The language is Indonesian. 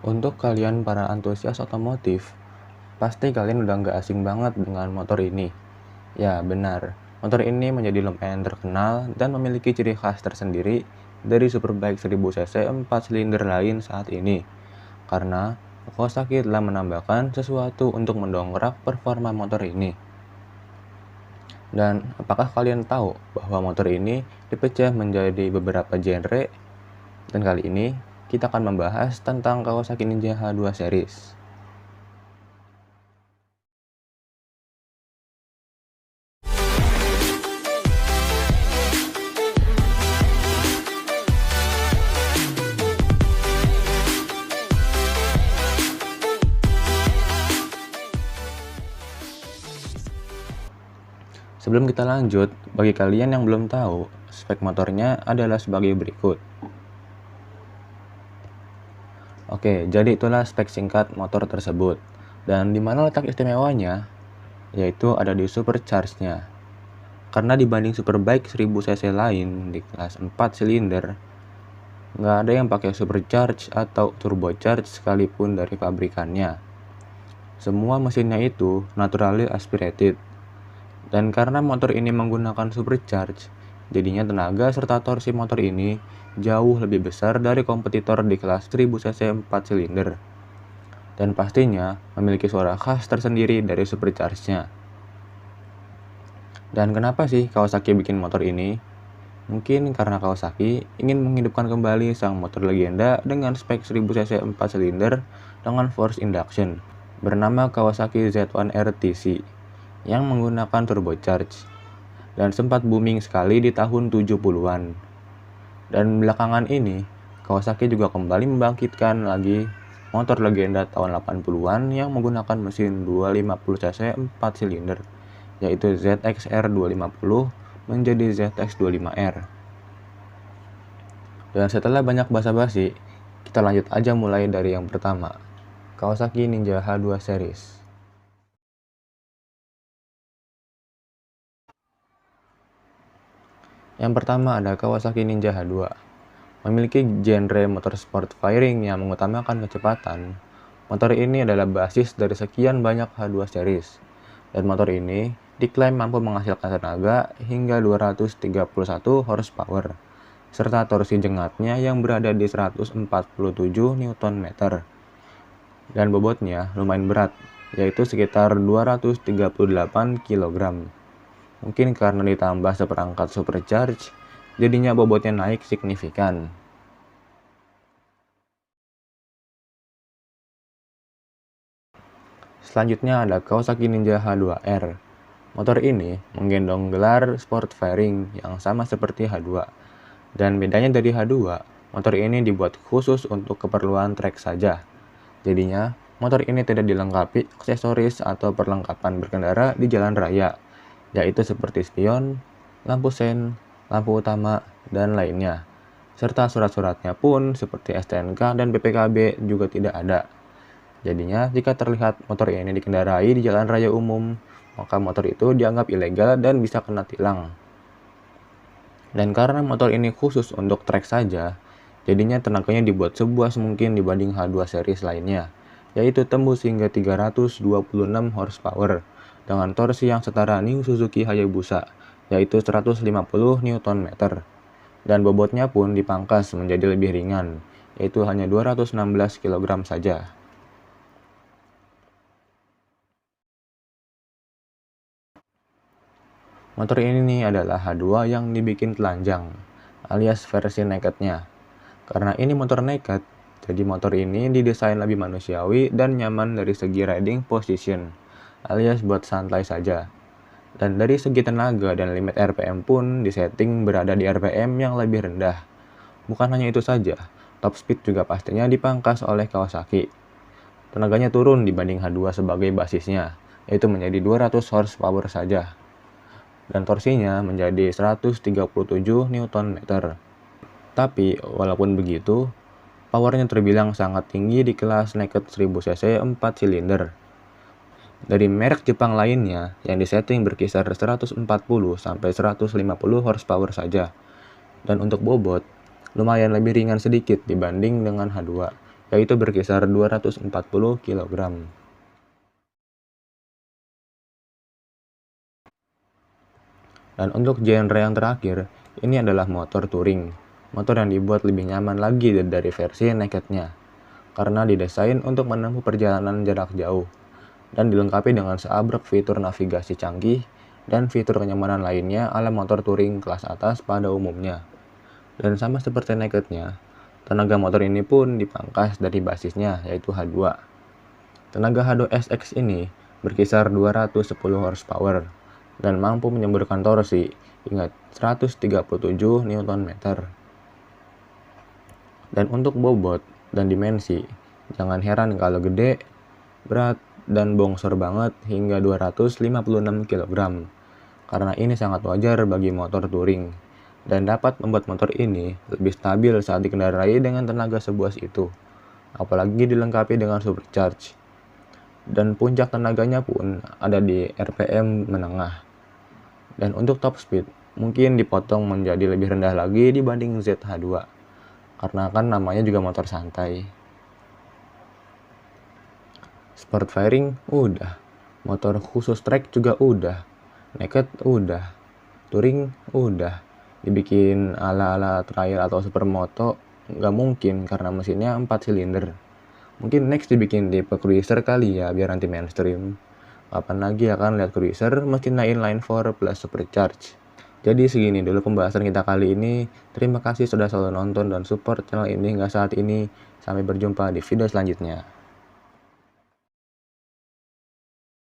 Untuk kalian para antusias otomotif, pasti kalian udah nggak asing banget dengan motor ini. Ya, benar. Motor ini menjadi lumayan terkenal dan memiliki ciri khas tersendiri dari Superbike 1000 cc 4 silinder lain saat ini. Karena Kawasaki telah menambahkan sesuatu untuk mendongkrak performa motor ini. Dan apakah kalian tahu bahwa motor ini dipecah menjadi beberapa genre? Dan kali ini kita akan membahas tentang Kawasaki Ninja H2 series. Sebelum kita lanjut, bagi kalian yang belum tahu, spek motornya adalah sebagai berikut. Oke, jadi itulah spek singkat motor tersebut. Dan di mana letak istimewanya? Yaitu ada di supercharge-nya. Karena dibanding Superbike 1000 cc lain di kelas 4 silinder, nggak ada yang pakai supercharge atau turbocharge sekalipun dari pabrikannya. Semua mesinnya itu naturally aspirated. Dan karena motor ini menggunakan supercharge, jadinya tenaga serta torsi motor ini jauh lebih besar dari kompetitor di kelas 1000 cc 4 silinder. Dan pastinya memiliki suara khas tersendiri dari supercharge-nya. Dan kenapa sih Kawasaki bikin motor ini? Mungkin karena Kawasaki ingin menghidupkan kembali sang motor legenda dengan spek 1000 cc 4 silinder dengan force induction bernama Kawasaki Z1 RTC yang menggunakan turbocharge dan sempat booming sekali di tahun 70-an. Dan belakangan ini, Kawasaki juga kembali membangkitkan lagi motor legenda tahun 80-an yang menggunakan mesin 250 cc 4 silinder, yaitu ZX-R 250 menjadi ZX25R. Dan setelah banyak basa-basi, kita lanjut aja mulai dari yang pertama, Kawasaki Ninja H2 series. Yang pertama ada Kawasaki Ninja H2. Memiliki genre motorsport firing yang mengutamakan kecepatan. Motor ini adalah basis dari sekian banyak H2 series. Dan motor ini diklaim mampu menghasilkan tenaga hingga 231 horsepower, serta torsi jengatnya yang berada di 147 Nm. Dan bobotnya lumayan berat, yaitu sekitar 238 kg. Mungkin karena ditambah seperangkat supercharge, jadinya bobotnya naik signifikan. Selanjutnya ada Kawasaki Ninja H2R. Motor ini menggendong gelar sport fairing yang sama seperti H2. Dan bedanya dari H2, motor ini dibuat khusus untuk keperluan trek saja. Jadinya, motor ini tidak dilengkapi aksesoris atau perlengkapan berkendara di jalan raya, yaitu seperti spion, lampu sen, lampu utama, dan lainnya. Serta surat-suratnya pun seperti STNK dan BPKB juga tidak ada. Jadinya, jika terlihat motor ini dikendarai di jalan raya umum, maka motor itu dianggap ilegal dan bisa kena tilang. Dan karena motor ini khusus untuk trek saja, jadinya tenaganya dibuat sebuah mungkin dibanding H2 series lainnya, yaitu tembus hingga 326 horsepower dengan torsi yang setara New Suzuki Hayabusa, yaitu 150 Nm. Dan bobotnya pun dipangkas menjadi lebih ringan, yaitu hanya 216 kg saja. Motor ini adalah H2 yang dibikin telanjang, alias versi nakednya. Karena ini motor naked, jadi motor ini didesain lebih manusiawi dan nyaman dari segi riding position, alias buat santai saja. Dan dari segi tenaga dan limit RPM pun disetting berada di RPM yang lebih rendah. Bukan hanya itu saja, top speed juga pastinya dipangkas oleh Kawasaki. Tenaganya turun dibanding H2 sebagai basisnya, yaitu menjadi 200 horsepower saja. Dan torsinya menjadi 137 Nm. Tapi walaupun begitu, powernya terbilang sangat tinggi di kelas naked 1000 cc 4 silinder. Dari merek Jepang lainnya yang disetting berkisar 140 sampai 150 horsepower saja. Dan untuk bobot, lumayan lebih ringan sedikit dibanding dengan H2, yaitu berkisar 240 kg. Dan untuk genre yang terakhir, ini adalah motor touring. Motor yang dibuat lebih nyaman lagi dari versi nakednya, karena didesain untuk menempuh perjalanan jarak jauh, dan dilengkapi dengan seabrek fitur navigasi canggih dan fitur kenyamanan lainnya ala motor touring kelas atas pada umumnya. Dan sama seperti nakednya, tenaga motor ini pun dipangkas dari basisnya, yaitu H2. Tenaga H2 SX ini berkisar 210 horsepower dan mampu menyemburkan torsi hingga 137 Nm. Dan untuk bobot dan dimensi, jangan heran kalau gede, berat, dan bongsor banget hingga 256 kg, karena ini sangat wajar bagi motor touring, dan dapat membuat motor ini lebih stabil saat dikendarai dengan tenaga sebuas itu, apalagi dilengkapi dengan supercharge. Dan puncak tenaganya pun ada di RPM menengah. Dan untuk top speed, mungkin dipotong menjadi lebih rendah lagi dibanding ZH2. Karena kan namanya juga motor santai. Sport fairing udah, motor khusus track juga udah, naked udah, touring udah, dibikin ala-ala trail atau supermoto nggak mungkin karena mesinnya 4 silinder. Mungkin next dibikin tipe cruiser kali ya biar anti mainstream. Kapan lagi akan lihat cruiser mesinnya inline 4 plus supercharge. Jadi segini dulu pembahasan kita kali ini. Terima kasih sudah selalu nonton dan support channel ini hingga saat ini. Sampai berjumpa di video selanjutnya.